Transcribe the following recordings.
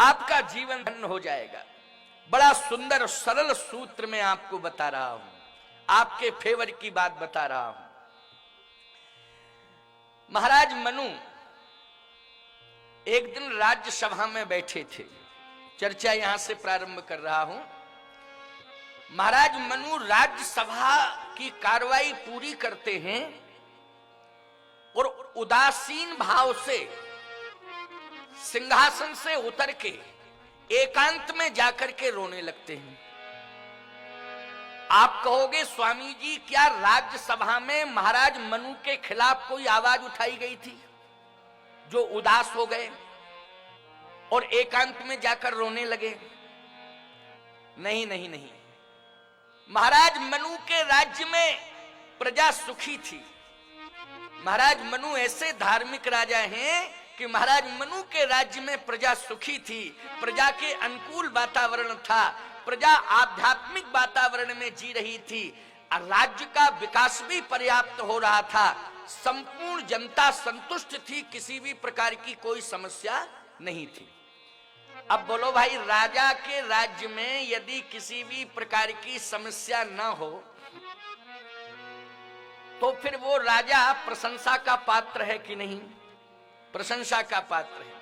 आपका जीवन धन्य हो जाएगा। बड़ा सुंदर और सरल सूत्र में आपको बता रहा हूं, आपके फेवर की बात बता रहा हूं। महाराज मनु एक दिन राज्यसभा में बैठे थे। चर्चा यहां से प्रारंभ कर रहा हूं। महाराज मनु राज्यसभा की कार्रवाई पूरी करते हैं और उदासीन भाव से सिंहासन से उतर के एकांत में जाकर के रोने लगते हैं। आप कहोगे स्वामी जी, क्या राज्यसभा में महाराज मनु के खिलाफ कोई आवाज उठाई गई थी जो उदास हो गए और एकांत में जाकर रोने लगे? नहीं नहीं नहीं। महाराज मनु के राज्य में प्रजा सुखी थी। महाराज मनु ऐसे धार्मिक राजा हैं कि महाराज मनु के राज्य में प्रजा सुखी थी, प्रजा के अनुकूल वातावरण था, प्रजा आध्यात्मिक वातावरण में जी रही थी, राज्य का विकास भी पर्याप्त हो रहा था, संपूर्ण जनता संतुष्ट थी, किसी भी प्रकार की कोई समस्या नहीं थी। अब बोलो भाई, राजा के राज्य में यदि किसी भी प्रकार की समस्या न हो तो फिर वो राजा प्रशंसा का पात्र है कि नहीं? प्रशंसा का पात्र है।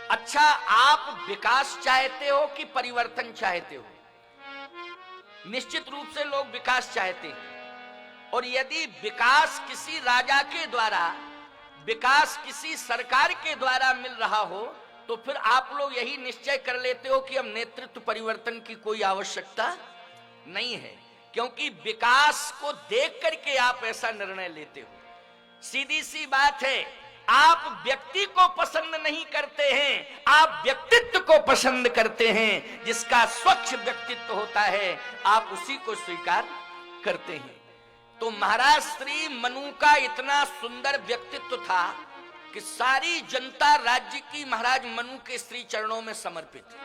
अच्छा, आप विकास चाहते हो कि परिवर्तन चाहते हो? निश्चित रूप से लोग विकास चाहते हैं। और यदि विकास किसी राजा के द्वारा, विकास किसी सरकार के द्वारा मिल रहा हो तो फिर आप लोग यही निश्चय कर लेते हो कि अब नेतृत्व परिवर्तन की कोई आवश्यकता नहीं है, क्योंकि विकास को देख करके आप ऐसा निर्णय लेते हो। सीधी सी बात है, आप व्यक्ति को पसंद नहीं करते हैं, आप व्यक्तित्व को पसंद करते हैं। जिसका स्वच्छ व्यक्तित्व होता है आप उसी को स्वीकार करते हैं। तो महाराज श्री मनु का इतना सुंदर व्यक्तित्व था कि सारी जनता राज्य की महाराज मनु के श्री चरणों में समर्पित है।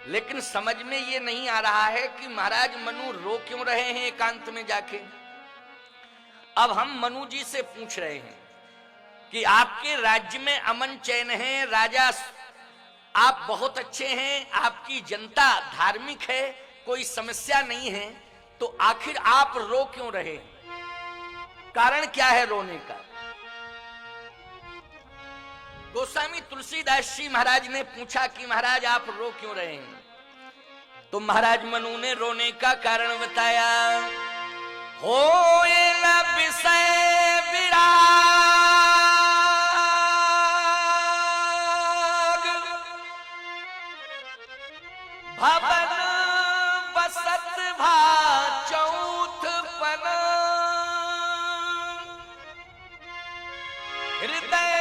लेकिन समझ में ये नहीं आ रहा है कि महाराज मनु रो क्यों रहे हैं एकांत में जाके। अब हम मनु जी से पूछ रहे हैं कि आपके राज्य में अमन चैन है, राजा आप बहुत अच्छे हैं, आपकी जनता धार्मिक है, कोई समस्या नहीं है, तो आखिर आप रो क्यों रहे? कारण क्या है रोने का? गोस्वामी तुलसीदास जी महाराज ने पूछा कि महाराज आप रो क्यों रहे हैं? तो महाराज मनु ने रोने का कारण बताया। होए न विषय विराग, भवन बसत भा चौथ पन, हृदय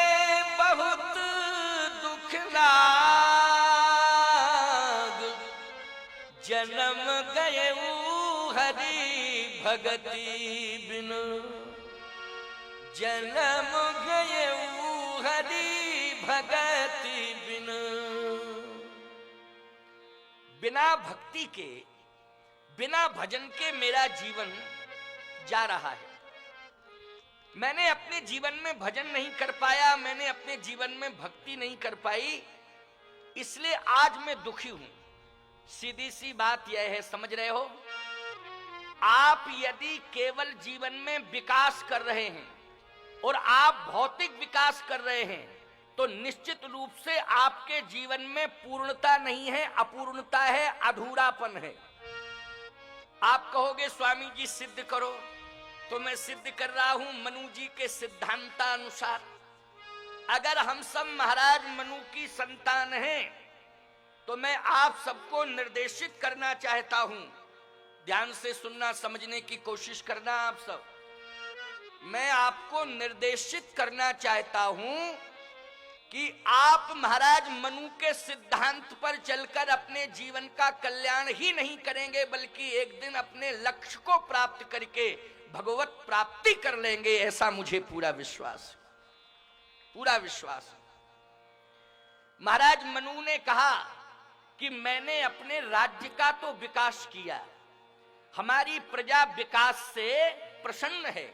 बहुत दुख लाग, जन्म गए हरि भगति बिन, जन्म गए हरि भगति बिन। बिना भक्ति के, बिना भजन के मेरा जीवन जा रहा है। मैंने अपने जीवन में भजन नहीं कर पाया, मैंने अपने जीवन में भक्ति नहीं कर पाई, इसलिए आज मैं दुखी हूं। सीधी सी बात यह है, समझ रहे हो? आप यदि केवल जीवन में विकास कर रहे हैं और आप भौतिक विकास कर रहे हैं तो निश्चित रूप से आपके जीवन में पूर्णता नहीं है, अपूर्णता है, अधूरापन है। आप कहोगे स्वामी जी सिद्ध करो, तो मैं सिद्ध कर रहा हूं मनु जी के सिद्धांतानुसार। अगर हम सब महाराज मनु की संतान हैं तो मैं आप सबको निर्देशित करना चाहता हूं। ध्यान से सुनना, समझने की कोशिश करना आप सब। मैं आपको निर्देशित करना चाहता हूं कि आप महाराज मनु के सिद्धांत पर चलकर अपने जीवन का कल्याण ही नहीं करेंगे, बल्कि एक दिन अपने लक्ष्य को प्राप्त करके भगवत प्राप्ति कर लेंगे, ऐसा मुझे पूरा विश्वास, पूरा विश्वास। महाराज मनु ने कहा कि मैंने अपने राज्य का तो विकास किया, हमारी प्रजा विकास से प्रसन्न है,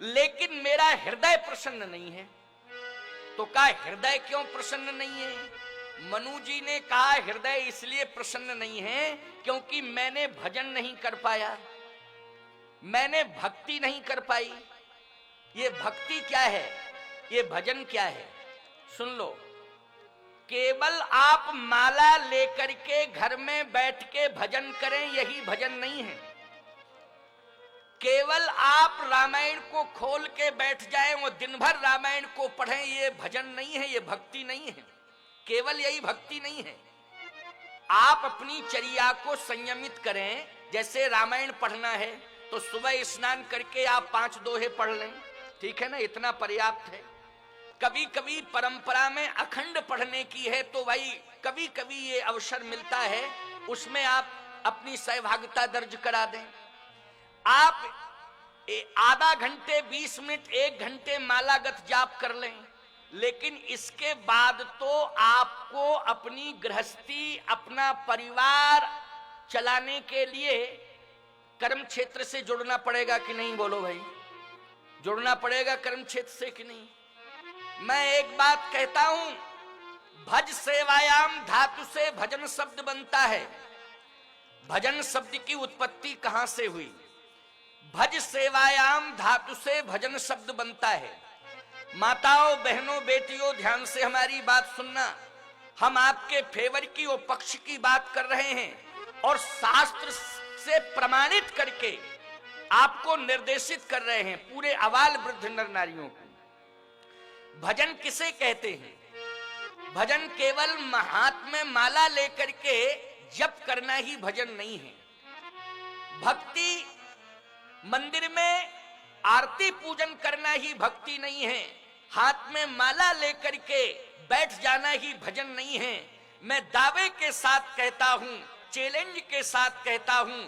लेकिन मेरा हृदय प्रसन्न नहीं है। तो क्या हृदय क्यों प्रसन्न नहीं है? मनु जी ने कहा हृदय इसलिए प्रसन्न नहीं है क्योंकि मैंने भजन नहीं कर पाया, मैंने भक्ति नहीं कर पाई। ये भक्ति क्या है, ये भजन क्या है? सुन लो, केवल आप माला लेकर के घर में बैठ के भजन करें यही भजन नहीं है। केवल आप रामायण को खोल के बैठ जाएं और दिन भर रामायण को पढ़ें ये भजन नहीं है, ये भक्ति नहीं है। केवल यही भक्ति नहीं है। आप अपनी चर्या को संयमित करें। जैसे रामायण पढ़ना है तो सुबह स्नान करके आप 5 दोहे पढ़ लें, ठीक है ना, इतना पर्याप्त है। कभी कभी परंपरा में अखंड पढ़ने की है तो भाई कभी कभी ये अवसर मिलता है, उसमें आप अपनी सहभागिता दर्ज करा दें। आप आधा घंटे 20 मिनट 1 घंटे मालागत जाप कर लें, लेकिन इसके बाद तो आपको अपनी गृहस्थी, अपना परिवार चलाने के लिए कर्म क्षेत्र से जुड़ना पड़ेगा कि नहीं? बोलो भाई, जुड़ना पड़ेगा कर्म क्षेत्र से कि नहीं? मैं एक बात कहता हूं, भज सेवायाम धातु से भजन शब्द बनता है। भजन शब्द की उत्पत्ति कहां से हुई? भज सेवायाम धातु से भजन शब्द बनता है। माताओं, बहनों, बेटियों, ध्यान से हमारी बात सुनना। हम आपके फेवर की और पक्ष की बात कर रहे हैं और शास्त्र से प्रमाणित करके आपको निर्देशित कर रहे हैं, पूरे अबाल वृद्ध नर नारियों को। भजन किसे कहते हैं? भजन केवल हाथ में माला लेकर के जप करना ही भजन नहीं है। भक्ति मंदिर में आरती पूजन करना ही भक्ति नहीं है। हाथ में माला लेकर के बैठ जाना ही भजन नहीं है। मैं दावे के साथ कहता हूं, चैलेंज के साथ कहता हूं,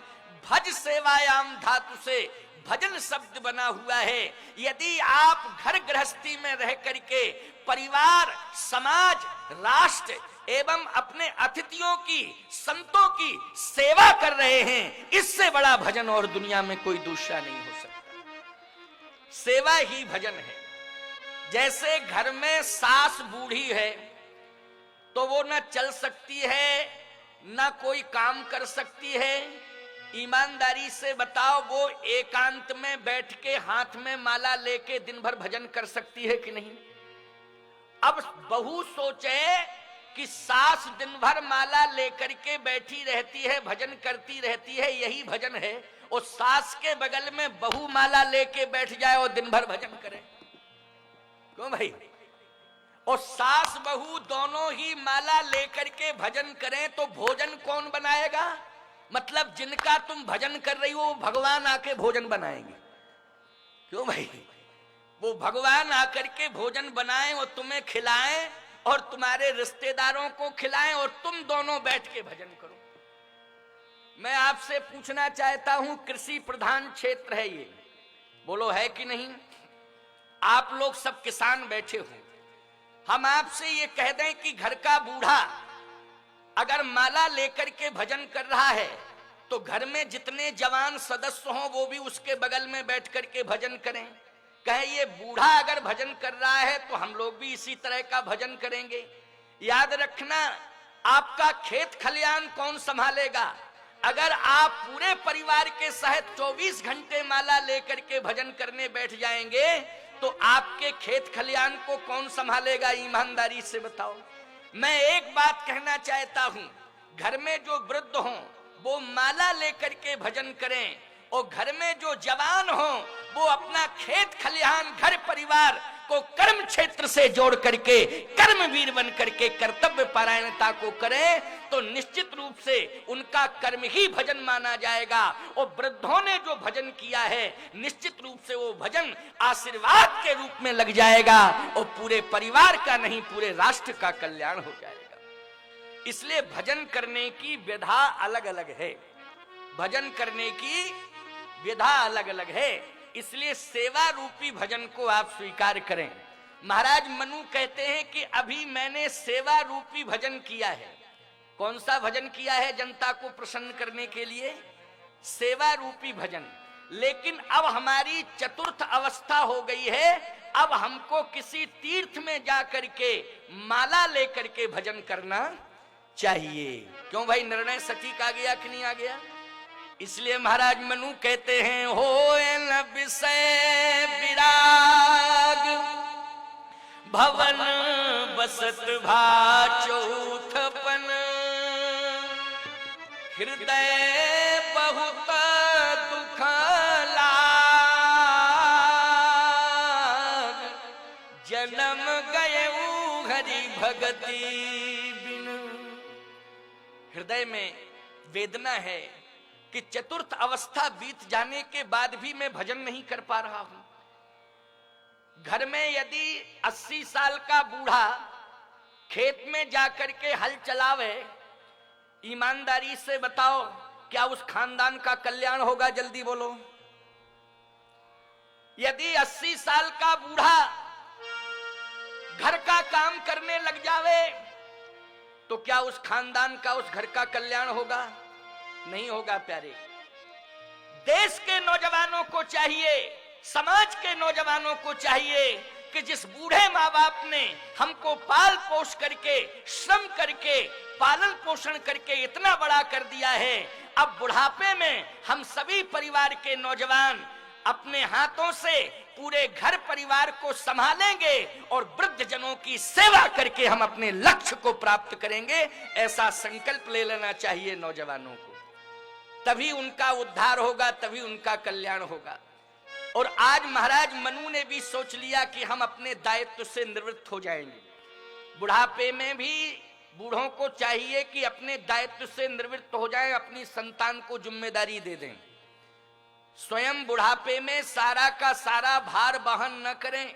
भज सेवायाम धातु से भजन शब्द बना हुआ है। यदि आप घर गृहस्थी में रह करके परिवार, समाज, राष्ट्र एवं अपने अतिथियों की, संतों की सेवा कर रहे हैं, इससे बड़ा भजन और दुनिया में कोई दूसरा नहीं हो सकता। सेवा ही भजन है। जैसे घर में सास बूढ़ी है तो वो न चल सकती है, न कोई काम कर सकती है। ईमानदारी से बताओ, वो एकांत में बैठ के हाथ में माला लेके दिन भर भजन कर सकती है कि नहीं? अब बहू सोचे कि सास दिन भर माला लेकर के बैठी रहती है, भजन करती रहती है, यही भजन है। और सास के बगल में बहू माला लेके बैठ जाए और दिन भर भजन करे, क्यों भाई? और सास बहू दोनों ही माला लेकर के भजन करें तो भोजन कौन बनाएगा? मतलब जिनका तुम भजन कर रही हो वो भगवान आके भोजन बनाएंगे, क्यों भाई? वो भगवान आकर के भोजन बनाएं और तुम्हें खिलाएं और तुम्हारे रिश्तेदारों को खिलाएं और तुम दोनों बैठ के भजन करो। मैं आपसे पूछना चाहता हूं, कृषि प्रधान क्षेत्र है ये, बोलो है कि नहीं? आप लोग सब किसान बैठे हो। हम आपसे ये कह दें कि घर का बूढ़ा अगर माला लेकर के भजन कर रहा है तो घर में जितने जवान सदस्य हों वो भी उसके बगल में बैठ करके भजन करें। कहे ये बूढ़ा अगर भजन कर रहा है तो हम लोग भी इसी तरह का भजन करेंगे। याद रखना, आपका खेत खलियान कौन संभालेगा? अगर आप पूरे परिवार के साथ 24 घंटे माला लेकर के भजन करने बैठ जाएंगे तो आपके खेत खलियान को कौन संभालेगा? ईमानदारी से बताओ। मैं एक बात कहना चाहता हूं, घर में जो वृद्ध हों वो माला लेकर के भजन करें और घर में जो जवान हों वो अपना खेत खलिहान, घर परिवार को कर्म क्षेत्र से जोड़ करके कर्मवीर बन करके कर्तव्य परायणता को करें तो निश्चित रूप से उनका कर्म ही भजन माना जाएगा। और वृद्धों ने जो भजन किया है निश्चित रूप से वो भजन आशीर्वाद के रूप में लग जाएगा और पूरे परिवार का नहीं पूरे राष्ट्र का कल्याण हो जाएगा। इसलिए भजन करने की विधा अलग अलग है, भजन करने की विधा अलग अलग है। इसलिए सेवा रूपी भजन को आप स्वीकार करें। महाराज मनु कहते हैं कि अभी मैंने सेवा रूपी भजन किया है। कौन सा भजन किया है? जनता को प्रसन्न करने के लिए सेवा रूपी भजन। लेकिन अब हमारी चतुर्थ अवस्था हो गई है, अब हमको किसी तीर्थ में जा करके माला लेकर के भजन करना चाहिए। क्यों भाई, निर्णय सटीक आ गया कि नहीं आ गया? इसलिए महाराज मनु कहते हैं, हो न विषय विराग भवन बसत भा चौथपन, हृदय बहुत दुख लाग, जन्म गए हरि भगति बिन। हृदय में वेदना है कि चतुर्थ अवस्था बीत जाने के बाद भी मैं भजन नहीं कर पा रहा हूं। घर में यदि 80 साल का बूढ़ा खेत में जाकर के हल चलावे, ईमानदारी से बताओ क्या उस खानदान का कल्याण होगा? जल्दी बोलो। यदि 80 साल का बूढ़ा घर का काम करने लग जावे तो क्या उस खानदान का, उस घर का कल्याण होगा? नहीं होगा प्यारे। देश के नौजवानों को चाहिए, समाज के नौजवानों को चाहिए कि जिस बूढ़े माँ बाप ने हमको पाल पोष करके, श्रम करके, पालन पोषण करके इतना बड़ा कर दिया है, अब बुढ़ापे में हम सभी परिवार के नौजवान अपने हाथों से पूरे घर परिवार को संभालेंगे और वृद्ध जनों की सेवा करके हम अपने लक्ष्य को प्राप्त करेंगे। ऐसा संकल्प ले लेना चाहिए नौजवानों को, तभी उनका उद्धार होगा, तभी उनका कल्याण होगा। और आज महाराज मनु ने भी सोच लिया कि हम अपने दायित्व से निवृत्त हो जाएंगे। बुढ़ापे में भी बूढ़ों को चाहिए कि अपने दायित्व से निवृत्त हो जाएं, अपनी संतान को जिम्मेदारी दे दें, स्वयं बुढ़ापे में सारा का सारा भार वहन न करें,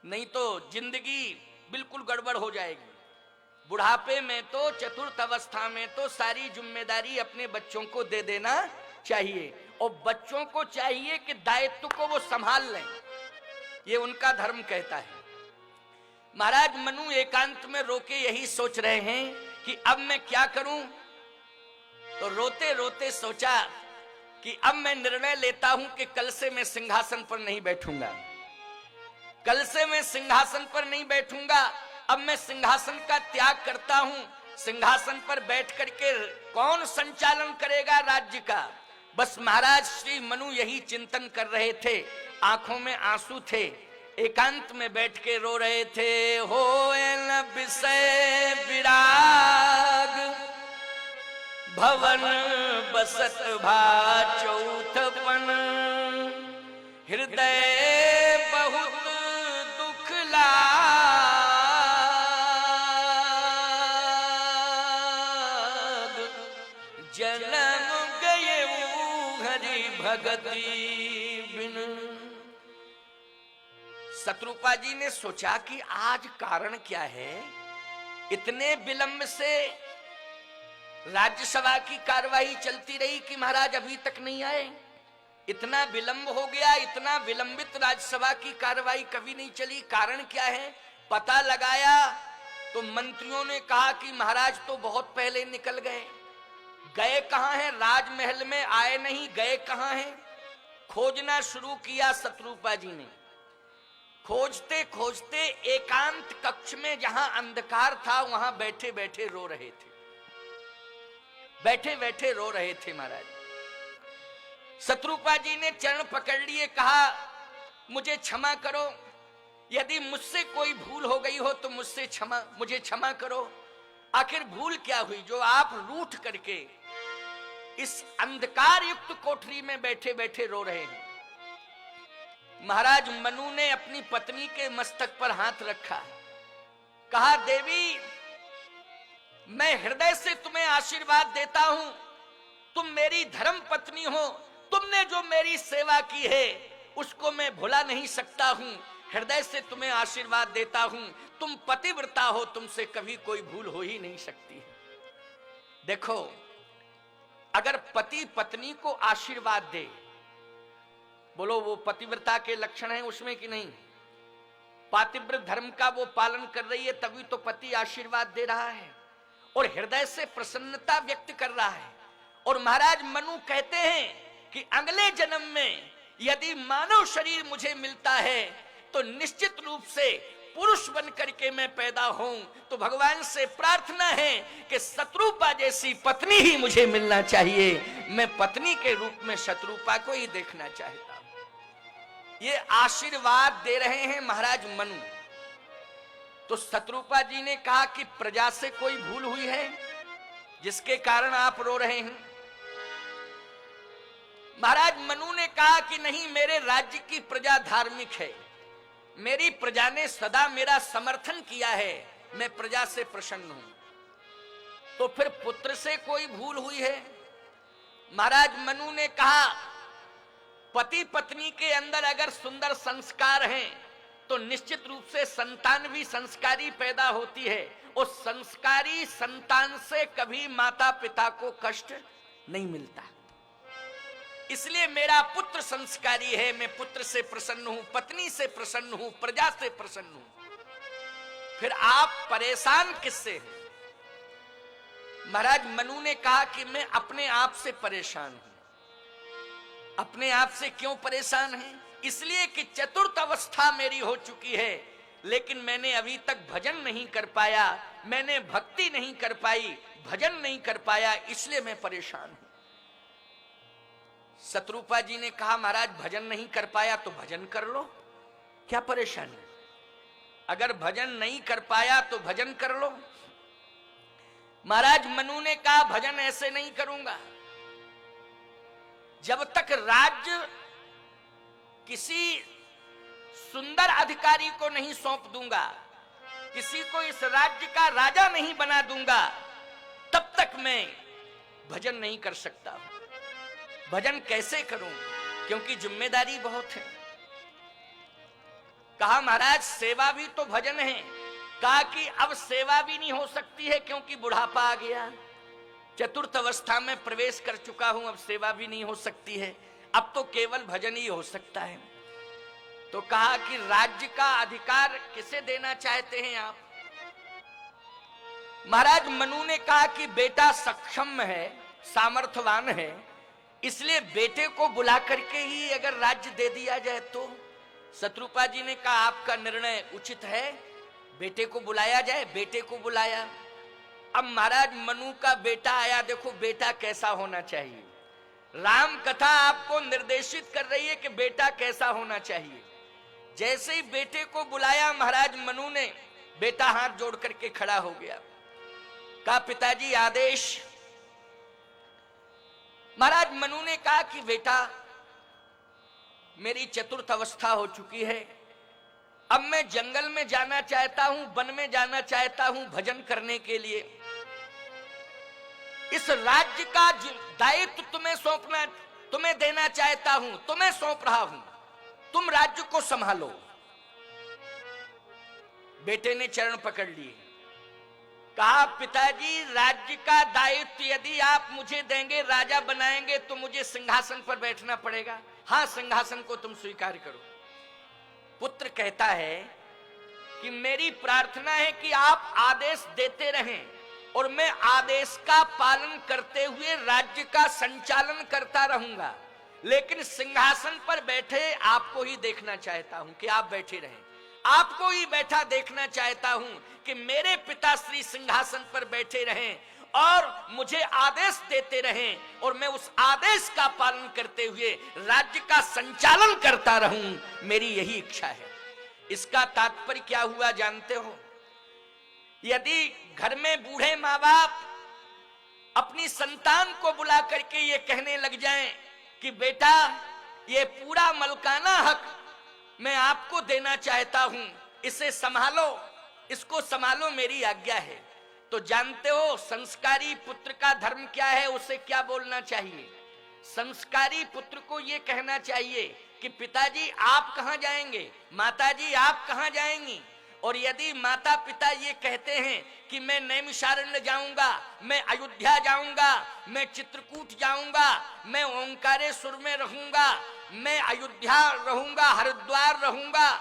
नहीं तो जिंदगी बिल्कुल गड़बड़ हो जाएगी। बुढ़ापे में तो, चतुर्थ अवस्था में तो सारी जिम्मेदारी अपने बच्चों को दे देना चाहिए और बच्चों को चाहिए कि दायित्व को वो संभाल लें, ये उनका धर्म कहता है। महाराज मनु एकांत में रोके यही सोच रहे हैं कि अब मैं क्या करूं, तो रोते रोते सोचा कि अब मैं निर्णय लेता हूं कि कल से मैं सिंहासन पर नहीं बैठूंगा, कल से मैं सिंहासन पर नहीं बैठूंगा। अब मैं सिंहासन का त्याग करता हूं। सिंहासन पर बैठ करके कौन संचालन करेगा राज्य का? बस महाराज श्री मनु यही चिंतन कर रहे थे, आंखों में आंसू थे, एकांत में बैठ के रो रहे थे। हो न विषय विराग भवन बसत भा चौथपन, हृदय बहुत दुख लाग, जन्म गए हरि भगति बिन। शत्रुपा जी ने सोचा कि आज कारण क्या है, इतने विलंब से राज्यसभा की कार्यवाही चलती रही कि महाराज अभी तक नहीं आए, इतना विलंब हो गया, इतना विलंबित राज्यसभा की कार्यवाही कभी नहीं चली। कारण क्या है? पता लगाया तो मंत्रियों ने कहा कि महाराज तो बहुत पहले निकल गए। गए कहां हैं? राजमहल में आए नहीं, गए कहां हैं? खोजना शुरू किया शत्रुपा जी ने। खोजते खोजते एकांत कक्ष में जहां अंधकार था वहां बैठे बैठे रो रहे थे, बैठे बैठे रो रहे थे महाराज। शत्रुपा जी ने चरण पकड़ लिए, कहा मुझे क्षमा करो, यदि मुझसे कोई भूल हो गई हो तो मुझसे मुझे क्षमा करो। आखिर भूल क्या हुई जो आप रूठ करके इस अंधकार युक्त कोठरी में बैठे बैठे रो रहे हैं? महाराज मनु ने अपनी पत्नी के मस्तक पर हाथ रखा, कहा देवी मैं हृदय से तुम्हें आशीर्वाद देता हूं, तुम मेरी धर्म पत्नी हो, तुमने जो मेरी सेवा की है उसको मैं भुला नहीं सकता हूं, हृदय से तुम्हें आशीर्वाद देता हूं। तुम पतिव्रता हो, तुमसे कभी कोई भूल हो ही नहीं सकती। देखो, अगर पति पत्नी को आशीर्वाद दे, बोलो वो पतिव्रता के लक्षण हैं उसमें कि नहीं? पातिव्रत धर्म का वो पालन कर रही है, तभी तो पति आशीर्वाद दे रहा है और हृदय से प्रसन्नता व्यक्त कर रहा है। और महाराज मनु कहते हैं कि अगले जन्म में यदि मानव शरीर मुझे मिलता है, तो निश्चित रूप से पुरुष बन करके मैं पैदा हूं। तो भगवान से प्रार्थना है कि शत्रुपा जैसी पत्नी ही मुझे मिलना चाहिए, मैं पत्नी के रूप में शत्रुपा को ही देखना चाहता हूं। ये आशीर्वाद दे रहे हैं महाराज मनु। तो शत्रुपा जी ने कहा कि प्रजा से कोई भूल हुई है जिसके कारण आप रो रहे हैं? महाराज मनु ने कहा कि नहीं, मेरे राज्य की प्रजा धार्मिक है, मेरी प्रजा ने सदा मेरा समर्थन किया है, मैं प्रजा से प्रसन्न हूं। तो फिर पुत्र से कोई भूल हुई है? महाराज मनु ने कहा, पति पत्नी के अंदर अगर सुंदर संस्कार हैं तो निश्चित रूप से संतान भी संस्कारी पैदा होती है। उस संस्कारी संतान से कभी माता पिता को कष्ट नहीं मिलता, इसलिए मेरा पुत्र संस्कारी है, मैं पुत्र से प्रसन्न हूं, पत्नी से प्रसन्न हूं, प्रजा से प्रसन्न हूं। फिर आप परेशान किससे हैं? महाराज मनु ने कहा कि मैं अपने आप से परेशान हूं। अपने आप से क्यों परेशान हैं? इसलिए कि चतुर्थ अवस्था मेरी हो चुकी है, लेकिन मैंने अभी तक भजन नहीं कर पाया, मैंने भक्ति नहीं कर पाई, भजन नहीं कर पाया, इसलिए मैं परेशान हूं। शत्रुपा जी ने कहा, महाराज भजन नहीं कर पाया तो भजन कर लो, क्या परेशानी? अगर भजन नहीं कर पाया तो भजन कर लो। महाराज मनु ने कहा, भजन ऐसे नहीं करूंगा, जब तक राज्य किसी सुंदर अधिकारी को नहीं सौंप दूंगा, किसी को इस राज्य का राजा नहीं बना दूंगा, तब तक मैं भजन नहीं कर सकता। भजन कैसे करूं? क्योंकि जिम्मेदारी बहुत है। कहा, महाराज सेवा भी तो भजन है। कहा कि अब सेवा भी नहीं हो सकती है क्योंकि बुढ़ापा आ गया, चतुर्थ अवस्था में प्रवेश कर चुका हूं, अब सेवा भी नहीं हो सकती है, अब तो केवल भजन ही हो सकता है। तो कहा कि राज्य का अधिकार किसे देना चाहते हैं आप? महाराज मनु ने कहा कि बेटा सक्षम है, सामर्थ्यवान है, इसलिए बेटे को बुला करके ही अगर राज्य दे दिया जाए तो। शत्रुपा जी ने कहा, आपका निर्णय उचित है, बेटे को बुलाया जाए। बेटे को बुलाया। अब महाराज मनु का बेटा आया। देखो बेटा कैसा होना चाहिए, राम कथा आपको निर्देशित कर रही है कि बेटा कैसा होना चाहिए। जैसे ही बेटे को बुलाया महाराज मनु ने, बेटा हाथ जोड़ करके खड़ा हो गया। कहा, पिताजी आदेश। महाराज मनु ने कहा कि बेटा मेरी चतुर्थ अवस्था हो चुकी है, अब मैं जंगल में जाना चाहता हूं, वन में जाना चाहता हूं भजन करने के लिए। इस राज्य का दायित्व तुम्हें देना चाहता हूं, तुम्हें सौंप रहा हूं, तुम राज्य को संभालो। बेटे ने चरण पकड़ लिए। कहा, पिताजी राज्य का दायित्व यदि आप मुझे देंगे, राजा बनाएंगे, तो मुझे सिंहासन पर बैठना पड़ेगा। हाँ, सिंहासन को तुम स्वीकार करो। पुत्र कहता है कि मेरी प्रार्थना है कि आप आदेश देते रहें और मैं आदेश का पालन करते हुए राज्य का संचालन करता रहूंगा, लेकिन सिंहासन पर बैठे आपको ही देखना चाहता हूं कि आप बैठे रहें। आपको ही बैठा देखना चाहता हूं कि मेरे पिताश्री सिंहासन पर बैठे रहें और मुझे आदेश देते रहें और मैं उस आदेश का पालन करते हुए राज्य का संचालन करता रहूं, मेरी यही इच्छा है। इसका तात्पर्य क्या हुआ जानते हो? यदि घर में बूढ़े माँ बाप अपनी संतान को बुला करके ये कहने लग जाएं कि बेटा ये पूरा मलकाना हक मैं आपको देना चाहता हूं, इसे संभालो, इसको संभालो, मेरी आज्ञा है, तो जानते हो संस्कारी पुत्र का धर्म क्या है, उसे क्या बोलना चाहिए? संस्कारी पुत्र को यह कहना चाहिए कि पिताजी आप कहां जाएंगे, माताजी आप कहां जाएंगी। और यदि माता पिता ये कहते हैं कि मैं नैमिषारण्य जाऊंगा, मैं अयोध्या जाऊंगा, मैं चित्रकूट जाऊंगा, मैं ओंकारेश्वर में रहूंगा, मैं अयोध्या रहूंगा, हरिद्वार रहूंगा,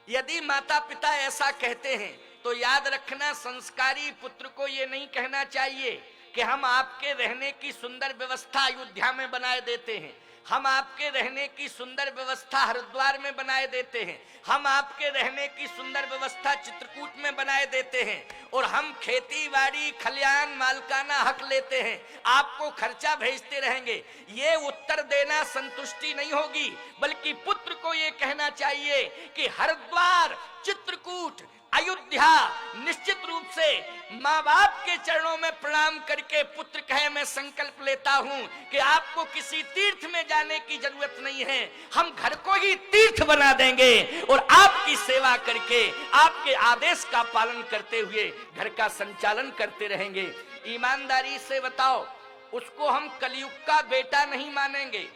यदि माता पिता ऐसा कहते हैं तो याद रखना संस्कारी पुत्र को ये नहीं कहना चाहिए कि हम आपके रहने की सुंदर व्यवस्था अयोध्या में बनाए देते हैं, हम आपके रहने की सुंदर व्यवस्था हरिद्वार में बनाए देते हैं, हम आपके रहने की सुंदर व्यवस्था चित्रकूट में बनाए देते हैं, और हम खेती बाड़ी खलियान मालकाना हक लेते हैं, आपको खर्चा भेजते रहेंगे। ये उत्तर देना संतुष्टि नहीं होगी, बल्कि पुत्र को ये कहना चाहिए कि हरिद्वार, चित्रकूट, अयोध्या निश्चित रूप से माँ बाप के चरणों में प्रणाम करके पुत्र कहे मैं संकल्प लेता हूँ कि आपको किसी तीर्थ में जाने की जरूरत नहीं है, हम घर को ही तीर्थ बना देंगे और आपकी सेवा करके आपके आदेश का पालन करते हुए घर का संचालन करते रहेंगे। ईमानदारी से बताओ, उसको हम कलयुग का बेटा नहीं मानेंगे,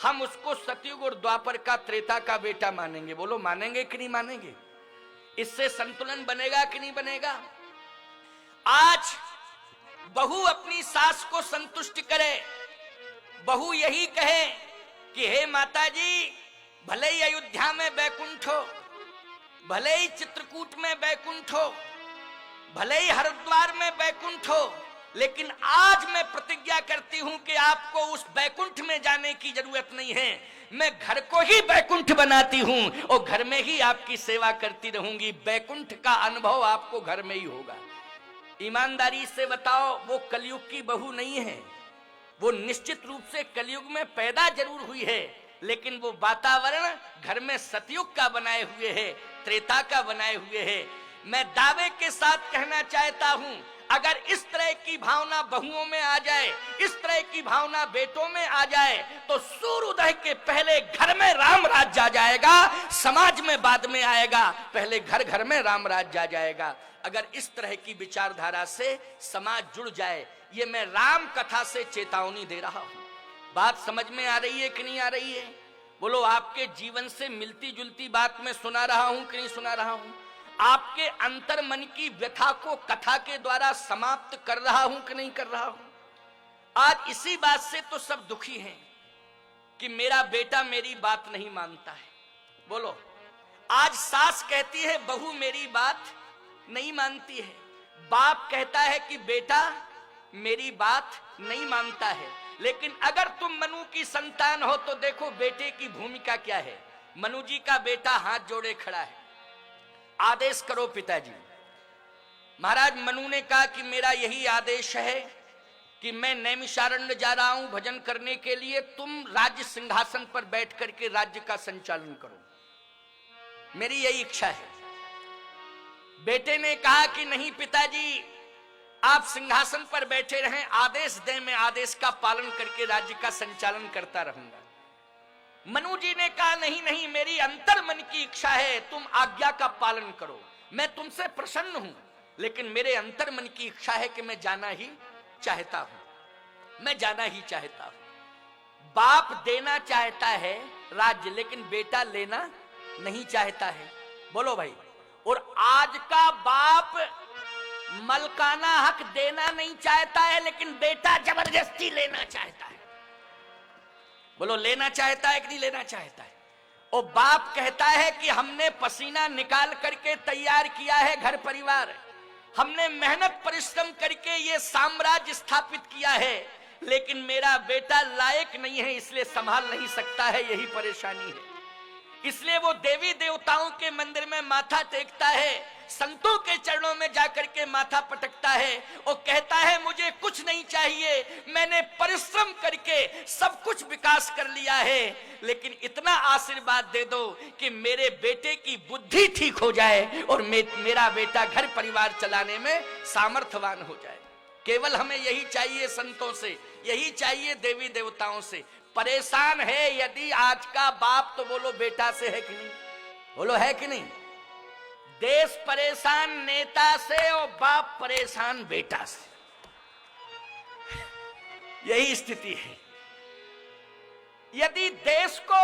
हम उसको सतयुग और द्वापर का, त्रेता का बेटा मानेंगे। बोलो मानेंगे कि नहीं मानेंगे? इससे संतुलन बनेगा कि नहीं बनेगा? आज बहू अपनी सास को संतुष्ट करे, बहू यही कहे कि हे माता जी, भले ही अयोध्या में बैकुंठ हो, भले ही चित्रकूट में बैकुंठ हो, भले ही हरिद्वार में बैकुंठ हो, लेकिन आज मैं प्रतिज्ञा करती हूं कि आपको उस बैकुंठ में जाने की जरूरत नहीं है, मैं घर को ही बैकुंठ बनाती हूं और घर में ही आपकी सेवा करती रहूंगी। बैकुंठ का अनुभव आपको घर में ही होगा। ईमानदारी से बताओ, वो कलयुग की बहू नहीं है, वो निश्चित रूप से कलयुग में पैदा जरूर हुई है, लेकिन वो वातावरण घर में सतयुग का बनाए हुए है, त्रेता का बनाए हुए है। मैं दावे के साथ कहना चाहता हूं, अगर इस तरह की भावना बहुओं में आ जाए, इस तरह की भावना बेटों में आ जाए, तो सूर्योदय के पहले घर में राम राज्य आ जाएगा, समाज में बाद में आएगा, पहले घर घर में राम राज्य आ जाएगा। अगर इस तरह की विचारधारा से समाज जुड़ जाए, ये मैं राम कथा से चेतावनी दे रहा हूं। बात समझ में आ रही है कि नहीं आ रही है? बोलो, आपके जीवन से मिलती जुलती बात मैं सुना रहा हूं कि नहीं सुना रहा हूं? आपके अंतर मन की व्यथा को कथा के द्वारा समाप्त कर रहा हूं कि नहीं कर रहा हूं? आज इसी बात से तो सब दुखी हैं कि मेरा बेटा मेरी बात नहीं मानता है। बोलो, आज सास कहती है बहू मेरी बात नहीं मानती है, बाप कहता है कि बेटा मेरी बात नहीं मानता है। लेकिन अगर तुम मनु की संतान हो तो देखो बेटे की भूमिका क्या है। मनु जी का बेटा हाथ जोड़े खड़ा है, आदेश करो पिताजी। महाराज मनु ने कहा कि मेरा यही आदेश है कि मैं नैमिषारण्य जा रहा हूं भजन करने के लिए, तुम राज्य सिंहासन पर बैठ करके राज्य का संचालन करो, मेरी यही इच्छा है। बेटे ने कहा कि नहीं पिताजी, आप सिंहासन पर बैठे रहें, आदेश दें, मैं आदेश का पालन करके राज्य का संचालन करता रहूंगा। मनु जी ने कहा नहीं नहीं, मेरी अंतर मन की इच्छा है, तुम आज्ञा का पालन करो, मैं तुमसे प्रसन्न हूं, लेकिन मेरे अंतर मन की इच्छा है कि मैं जाना ही चाहता हूं, मैं जाना ही चाहता हूं। बाप देना चाहता है राज्य, लेकिन बेटा लेना नहीं चाहता है। बोलो भाई, और आज का बाप मलकाना हक देना नहीं चाहता है, लेकिन बेटा जबरदस्ती लेना चाहता है। बोलो, लेना चाहता है कि नहीं लेना चाहता है? और बाप कहता है कि हमने पसीना निकाल करके तैयार किया है घर परिवार, हमने मेहनत परिश्रम करके ये साम्राज्य स्थापित किया है, लेकिन मेरा बेटा लायक नहीं है, इसलिए संभाल नहीं सकता है, यही परेशानी है। इसलिए वो देवी देवताओं के मंदिर में माथा टेकता है, संतों के चरणों में जाकर के माथा पटकता है और कहता है मुझे कुछ नहीं चाहिए, मैंने परिश्रम करके सब कुछ विकास कर लिया है, लेकिन इतना आशीर्वाद दे दो कि मेरे बेटे की बुद्धि ठीक हो जाए और मेरा बेटा घर परिवार चलाने में सामर्थ्यवान हो जाए। केवल हमें यही चाहिए संतों से, यही चाहिए देवी देवताओं से। परेशान है यदि आज का बाप तो बोलो बेटा से है कि नहीं? बोलो है कि नहीं? देश परेशान नेता से और बाप परेशान बेटा से, यही स्थिति है। यदि देश को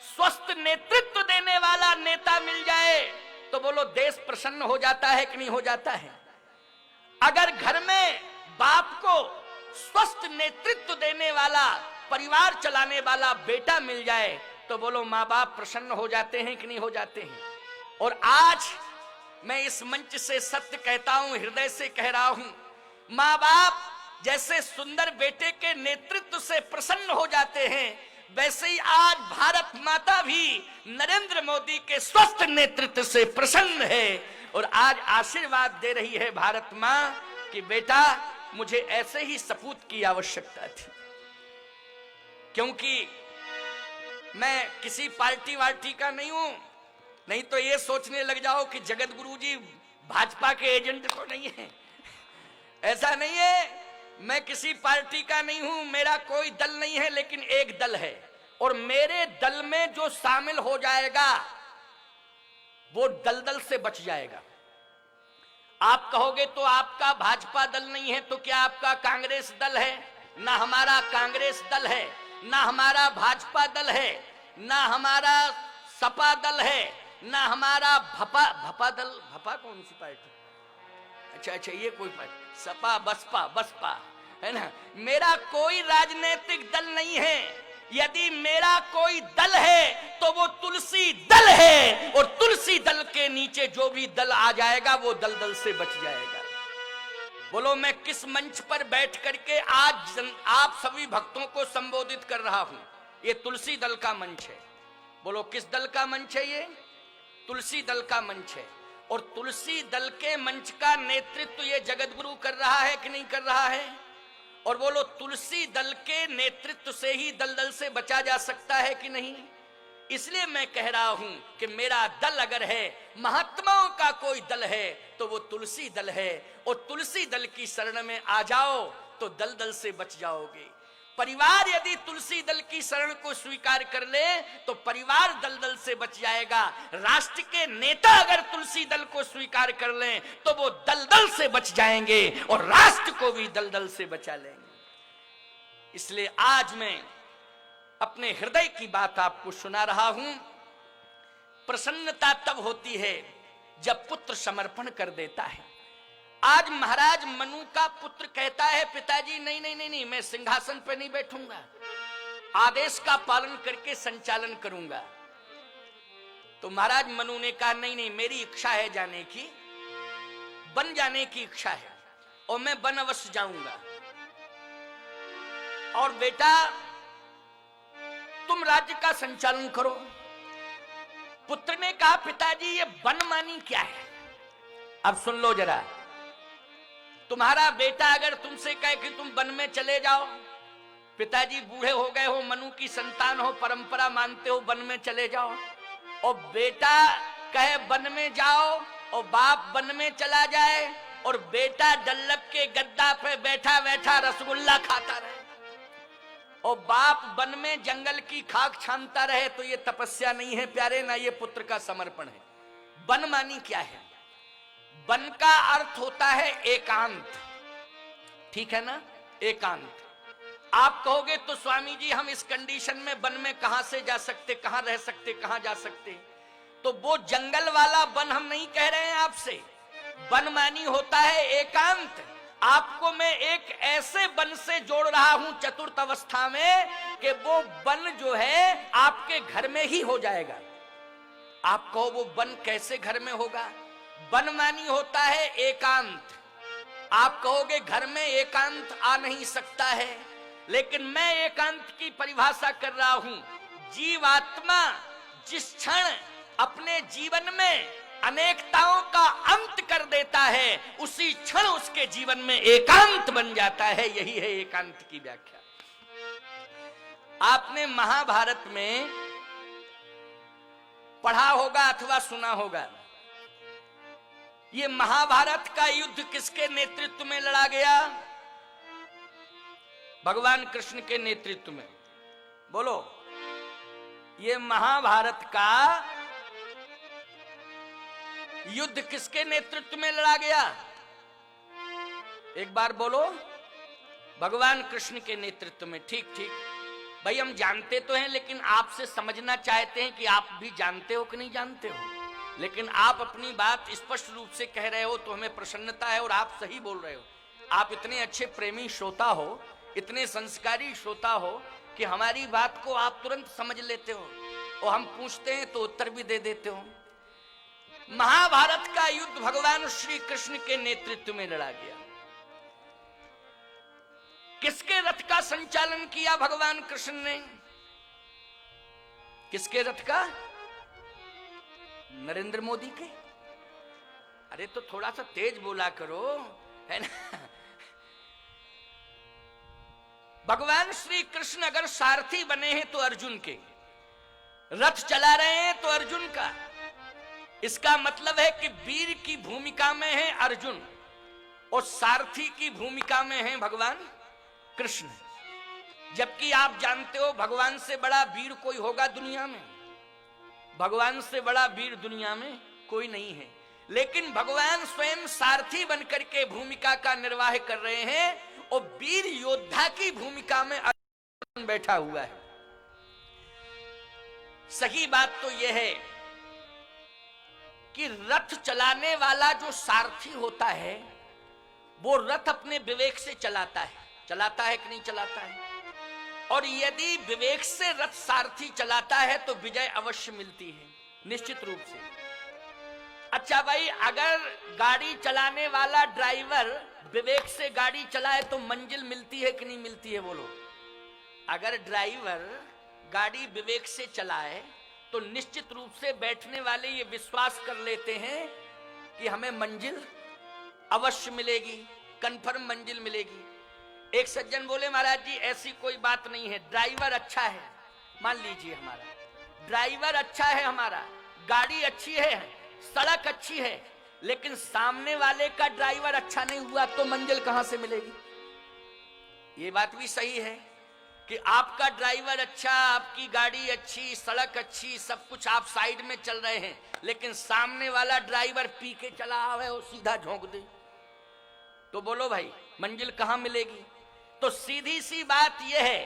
स्वस्थ नेतृत्व देने वाला नेता मिल जाए तो बोलो देश प्रसन्न हो जाता है कि नहीं हो जाता है? अगर घर में बाप को स्वस्थ नेतृत्व देने वाला, परिवार चलाने वाला बेटा मिल जाए तो बोलो माँ बाप प्रसन्न हो जाते हैं कि नहीं हो जाते हैं? और आज मैं इस मंच से सत्य कहता हूं, हृदय से कह रहा हूं, माँ बाप जैसे सुंदर बेटे के नेतृत्व से प्रसन्न हो जाते हैं, वैसे ही आज भारत माता भी नरेंद्र मोदी के स्वस्थ नेतृत्व से प्रसन्न है और आज आशीर्वाद दे रही है भारत मां कि बेटा मुझे ऐसे ही सपूत की आवश्यकता थी, क्योंकि मैं किसी पार्टी वार्टी का नहीं हूं। नहीं तो ये सोचने लग जाओ कि जगत गुरु जी भाजपा के एजेंट तो नहीं है। ऐसा नहीं है, मैं किसी पार्टी का नहीं हूं, मेरा कोई दल नहीं है, लेकिन एक दल है और मेरे दल में जो शामिल हो जाएगा वो दलदल से बच जाएगा। आप कहोगे तो आपका भाजपा दल नहीं है, तो क्या आपका कांग्रेस दल है? ना हमारा कांग्रेस दल है, ना हमारा भाजपा दल है, ना हमारा सपा दल है, ना हमारा भपा दल। भपा कौन सी पार्टी? अच्छा ये कोई पार्टी, सपा बसपा है ना। मेरा कोई राजनीतिक दल नहीं है। यदि मेरा कोई दल है तो वो तुलसी दल है और तुलसी दल के नीचे जो भी दल आ जाएगा वो दलदल से बच जाएगा। बोलो मैं किस मंच पर बैठ करके आज आप सभी भक्तों को संबोधित कर रहा हूं? ये तुलसी दल का मंच है। बोलो किस दल का मंच है? ये तुलसी दल का मंच है। और तुलसी दल के मंच का नेतृत्व ये जगत गुरु कर रहा है कि नहीं कर रहा है? और बोलो तुलसी दल के नेतृत्व से ही दलदल से बचा जा सकता है कि नहीं? इसलिए मैं कह रहा हूं कि मेरा दल अगर है, महात्माओं का कोई दल है तो वो तुलसी दल है और तुलसी दल की शरण में आ जाओ तो दलदल से बच जाओगे। परिवार यदि तुलसी दल की शरण को स्वीकार कर ले तो परिवार दलदल से बच जाएगा। राष्ट्र के नेता अगर तुलसी दल को स्वीकार कर लें तो वो दलदल से बच जाएंगे और राष्ट्र को भी दलदल से बचा लेंगे। इसलिए आज मैं अपने हृदय की बात आपको सुना रहा हूं। प्रसन्नता तब होती है जब पुत्र समर्पण कर देता है। आज महाराज मनु का पुत्र कहता है पिताजी नहीं, मैं सिंहासन पर नहीं बैठूंगा, आदेश का पालन करके संचालन करूंगा। तो महाराज मनु ने कहा नहीं, मेरी इच्छा है जाने की, बन जाने की इच्छा है और मैं बन अवश्य जाऊंगा। और बेटा तुम राज्य का संचालन करो। पुत्र ने कहा पिताजी ये बन मानी क्या है? अब सुन लो जरा, तुम्हारा बेटा अगर तुमसे कहे कि तुम वन में चले जाओ, पिताजी बूढ़े हो गए हो, मनु की संतान हो, परंपरा मानते हो, वन में चले जाओ, और बेटा कहे वन में जाओ और बाप वन में चला जाए और बेटा डल्लक के गद्दा पे बैठा बैठा रसगुल्ला खाता रहे और बाप वन में जंगल की खाक छानता रहे, तो ये तपस्या नहीं है प्यारे, ना ये पुत्र का समर्पण है। वन मानी क्या है? वन का अर्थ होता है एकांत, ठीक है ना? एकांत। आप कहोगे तो स्वामी जी हम इस कंडीशन में वन में कहां से जा सकते, कहां रह सकते, कहां जा सकते? तो वो जंगल वाला वन हम नहीं कह रहे हैं आपसे। वन मानी होता है एकांत। आपको मैं एक ऐसे वन से जोड़ रहा हूं चतुर्थ अवस्था में कि वो वन जो है आपके घर में ही हो जाएगा। आप कहो वो वन कैसे घर में होगा? वन मानी होता है एकांत। आप कहोगे घर में एकांत आ नहीं सकता है, लेकिन मैं एकांत की परिभाषा कर रहा हूं। जीवात्मा जिस क्षण अपने जीवन में अनेकताओं का अंत कर देता है, उसी क्षण उसके जीवन में एकांत बन जाता है। यही है एकांत की व्याख्या। आपने महाभारत में पढ़ा होगा अथवा सुना होगा। ये महाभारत का युद्ध किसके नेतृत्व में लड़ा गया? भगवान कृष्ण के नेतृत्व में। बोलो, ये महाभारत का युद्ध किसके नेतृत्व में लड़ा गया? एक बार बोलो। भगवान कृष्ण के नेतृत्व में। ठीक ठीक भाई, हम जानते तो हैं, लेकिन आपसे समझना चाहते हैं कि आप भी जानते हो कि नहीं जानते हो। लेकिन आप अपनी बात स्पष्ट रूप से कह रहे हो तो हमें प्रसन्नता है और आप सही बोल रहे हो। आप इतने अच्छे प्रेमी श्रोता हो, इतने संस्कारी श्रोता हो कि हमारी बात को आप तुरंत समझ लेते हो और हम पूछते हैं तो उत्तर भी दे देते हो। महाभारत का युद्ध भगवान श्री कृष्ण के नेतृत्व में लड़ा गया। किसके रथ का संचालन किया भगवान कृष्ण ने? किसके रथ का? नरेंद्र मोदी के। अरे तो थोड़ा सा तेज बोला करो, है ना। भगवान श्री कृष्ण अगर सारथी बने हैं तो अर्जुन के, रथ चला रहे हैं तो अर्जुन का। इसका मतलब है कि वीर की भूमिका में है अर्जुन और सारथी की भूमिका में है भगवान कृष्ण। जबकि आप जानते हो भगवान से बड़ा वीर कोई होगा दुनिया में? भगवान से बड़ा वीर दुनिया में कोई नहीं है। लेकिन भगवान स्वयं सारथी बनकर के भूमिका का निर्वाह कर रहे हैं और वीर योद्धा की भूमिका में अर्जुन बैठा हुआ है। सही बात तो यह है कि रथ चलाने वाला जो सारथी होता है वो रथ अपने विवेक से चलाता है। चलाता है कि नहीं चलाता है? और यदि विवेक से रथ सारथी चलाता है तो विजय अवश्य मिलती है, निश्चित रूप से। अच्छा भाई, अगर गाड़ी चलाने वाला ड्राइवर विवेक से गाड़ी चलाए तो मंजिल मिलती है कि नहीं मिलती है? बोलो। अगर ड्राइवर गाड़ी विवेक से चलाए तो निश्चित रूप से बैठने वाले ये विश्वास कर लेते हैं कि हमें मंजिल अवश्य मिलेगी, कंफर्म मंजिल मिलेगी। एक सज्जन बोले, महाराज जी ऐसी कोई बात नहीं है, ड्राइवर अच्छा है, मान लीजिए हमारा ड्राइवर अच्छा है, हमारा गाड़ी अच्छी है, सड़क अच्छी है, लेकिन सामने वाले का ड्राइवर अच्छा नहीं हुआ तो मंजिल कहां से मिलेगी? ये बात भी सही है कि आपका ड्राइवर अच्छा, आपकी गाड़ी अच्छी, सड़क अच्छी, सब कुछ आप साइड में चल रहे हैं, लेकिन सामने वाला ड्राइवर पी के चला आवे और सीधा झोंक दे, तो बोलो भाई मंजिल कहां मिलेगी? तो सीधी सी बात यह है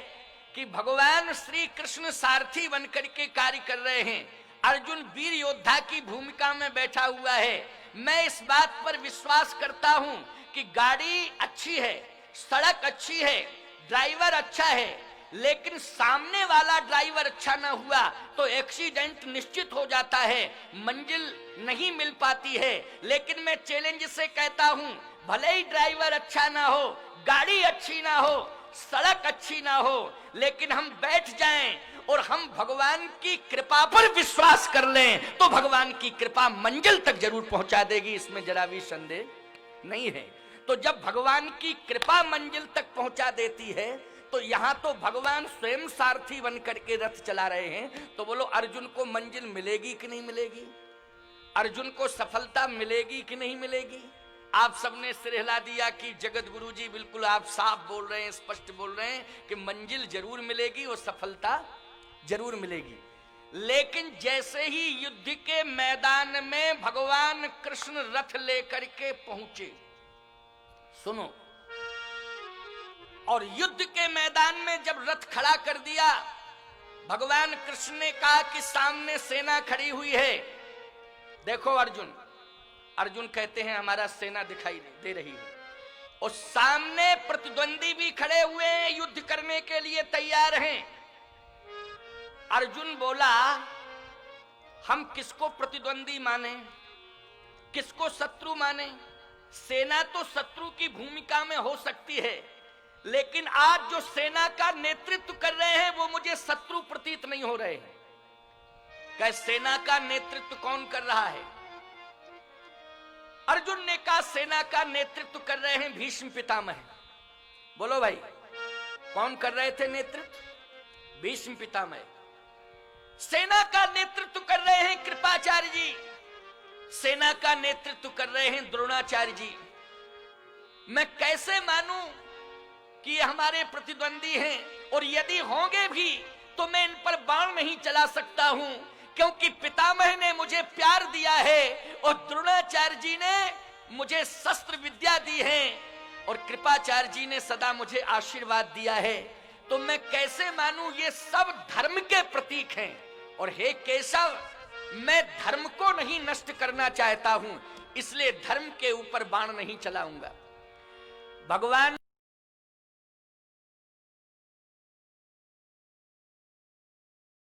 कि भगवान श्री कृष्ण सारथी बनकर के कार्य कर रहे हैं, अर्जुन वीर योद्धा की भूमिका में बैठा हुआ है। मैं इस बात पर विश्वास करता हूं कि गाड़ी अच्छी है, सड़क अच्छी है, ड्राइवर अच्छा है, लेकिन सामने वाला ड्राइवर अच्छा ना हुआ तो एक्सीडेंट निश्चित हो जाता है, मंजिल नहीं मिल पाती है। लेकिन मैं चैलेंज से कहता हूं, भले ही ड्राइवर अच्छा ना हो, गाड़ी अच्छी ना हो, सड़क अच्छी ना हो, लेकिन हम बैठ जाएं और हम भगवान की कृपा पर विश्वास कर लें तो भगवान की कृपा मंजिल तक जरूर पहुंचा देगी, इसमें जरा भी संदेह नहीं है। तो जब भगवान की कृपा मंजिल तक पहुंचा देती है तो यहां तो भगवान स्वयं सारथी बन करके रथ चला रहे हैं, तो बोलो अर्जुन को मंजिल मिलेगी कि नहीं मिलेगी? अर्जुन को सफलता मिलेगी कि नहीं मिलेगी? आप सबने सिर हिला दिया कि जगत गुरु जी बिल्कुल आप साफ बोल रहे हैं, स्पष्ट बोल रहे हैं कि मंजिल जरूर मिलेगी और सफलता जरूर मिलेगी। लेकिन जैसे ही युद्ध के मैदान में भगवान कृष्ण रथ लेकर के पहुंचे, सुनो, और युद्ध के मैदान में जब रथ खड़ा कर दिया, भगवान कृष्ण ने कहा कि सामने सेना खड़ी हुई है, देखो अर्जुन कहते हैं हमारा सेना दिखाई दे रही है, और सामने प्रतिद्वंदी भी खड़े हुए हैं, युद्ध करने के लिए तैयार हैं। अर्जुन बोला, हम किसको प्रतिद्वंदी माने, किसको शत्रु माने? सेना तो शत्रु की भूमिका में हो सकती है, लेकिन आज जो सेना का नेतृत्व कर रहे हैं वो मुझे शत्रु प्रतीत नहीं हो रहे हैं। क्या सेना का नेतृत्व कौन कर रहा है? अर्जुन ने कहा सेना का नेतृत्व कर रहे हैं भीष्म पितामह। बोलो भाई, कौन कर रहे थे नेतृत्व? भीष्म पितामह। सेना का नेतृत्व कर रहे हैं कृपाचार्य जी, सेना का नेतृत्व कर रहे हैं द्रोणाचार्य जी। मैं कैसे मानूं कि ये हमारे प्रतिद्वंदी हैं, और यदि होंगे भी तो मैं इन पर बाण नहीं चला सकता हूं, क्योंकि पितामह ने मुझे प्यार दिया है और द्रोणाचार्य जी ने मुझे शस्त्र विद्या दी है और कृपाचार्य जी ने सदा मुझे आशीर्वाद दिया है। तो मैं कैसे मानूं? ये सब धर्म के प्रतीक हैं, और हे केशव, मैं धर्म को नहीं नष्ट करना चाहता हूं, इसलिए धर्म के ऊपर बाण नहीं चलाऊंगा। भगवान